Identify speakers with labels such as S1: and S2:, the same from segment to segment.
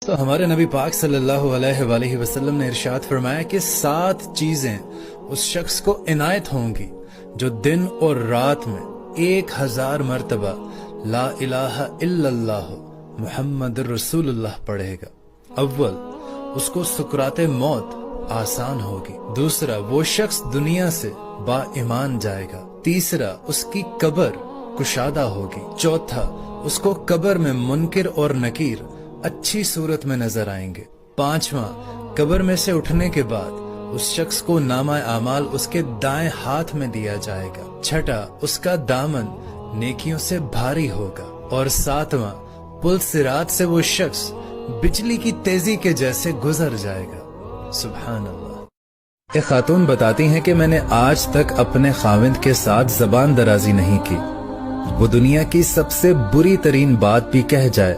S1: تو ہمارے نبی پاک صلی اللہ علیہ وآلہ وسلم نے ارشاد فرمایا کہ 7 چیزیں اس شخص کو عنایت ہوں گی جو دن اور رات میں 1000 مرتبہ لا الہ الا اللہ محمد رسول اللہ پڑھے گا۔ اول، اس کو سکرات موت آسان ہوگی۔ دوسرا، وہ شخص دنیا سے با ایمان جائے گا۔ تیسرا، اس کی قبر کشادہ ہوگی۔ چوتھا، اس کو قبر میں منکر اور نکیر اچھی صورت میں نظر آئیں گے۔ پانچواں، قبر میں سے اٹھنے کے بعد اس شخص کو نامہ اعمال اس کے دائیں ہاتھ میں دیا جائے گا۔ چھٹا، اس کا دامن نیکیوں سے بھاری ہوگا۔ اور ساتواں، پل صراط سے وہ شخص بجلی کی تیزی کے جیسے گزر جائے گا۔ سبحان اللہ۔ ایک خاتون بتاتی ہیں کہ میں نے آج تک اپنے خاوند کے ساتھ زبان درازی نہیں کی۔ وہ دنیا کی سب سے بری ترین بات بھی کہہ جائے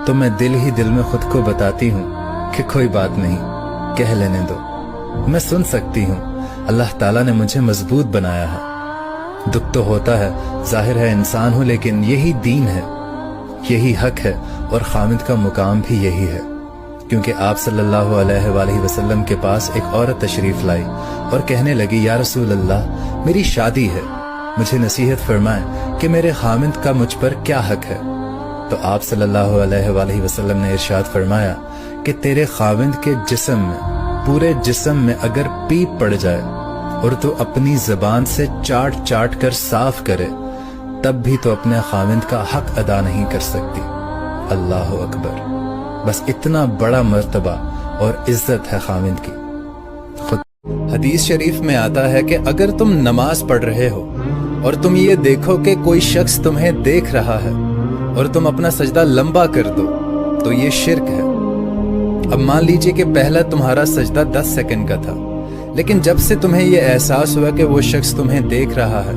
S1: تو میں دل ہی دل میں خود کو بتاتی ہوں کہ کوئی بات نہیں، کہہ لینے دو، میں سن سکتی ہوں، اللہ تعالیٰ نے مجھے مضبوط بنایا ہے۔ دکھ تو ہوتا ہے، ظاہر ہے انسان ہوں، لیکن یہی دین ہے، یہی حق ہے، اور خاوند کا مقام بھی یہی ہے۔ کیونکہ آپ صلی اللہ علیہ وآلہ وسلم کے پاس ایک عورت تشریف لائی اور کہنے لگی، یا رسول اللہ، میری شادی ہے، مجھے نصیحت فرمائیں کہ میرے خاوند کا مجھ پر کیا حق ہے۔ تو آپ صلی اللہ علیہ وآلہ وسلم نے ارشاد فرمایا کہ تیرے خاوند کے جسم میں، پورے جسم میں اگر پیپ پڑ جائے اور تو اپنی زبان سے چاٹ چاٹ کر صاف کرے، تب بھی تو اپنے خاوند کا حق ادا نہیں کر سکتی۔ اللہ اکبر۔ بس اتنا بڑا مرتبہ اور عزت ہے خاوند کی۔ حدیث شریف میں آتا ہے کہ اگر تم نماز پڑھ رہے ہو اور تم یہ دیکھو کہ کوئی شخص تمہیں دیکھ رہا ہے اور تم اپنا سجدہ لمبا کر دو تو یہ شرک ہے۔ اب مان لیجئے کہ پہلا تمہارا سجدہ 10 سیکنڈ کا تھا، لیکن جب سے تمہیں یہ احساس ہوا کہ وہ شخص تمہیں دیکھ رہا ہے،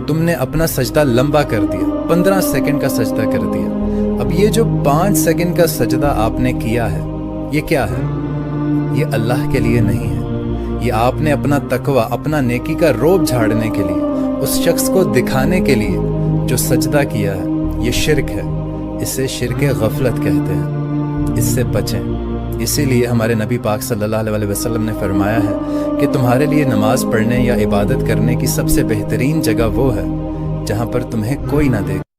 S1: تم نے اپنا سجدہ لمبا کر دیا، 15 سیکنڈ کا سجدہ کر دیا۔ اب یہ جو 5 سیکنڈ کا سجدہ آپ نے کیا ہے، یہ کیا ہے؟ یہ اللہ کے لیے نہیں ہے، یہ آپ نے اپنا تقوی، اپنا نیکی کا روب جھاڑنے کے لیے، اس شخص کو دکھانے کے لیے جو سجدہ کیا ہے، یہ شرک ہے۔ اسے شرک غفلت کہتے ہیں، اس سے بچیں۔ اسی لیے ہمارے نبی پاک صلی اللہ علیہ وسلم نے فرمایا ہے کہ تمہارے لیے نماز پڑھنے یا عبادت کرنے کی سب سے بہترین جگہ وہ ہے جہاں پر تمہیں کوئی نہ دیکھے۔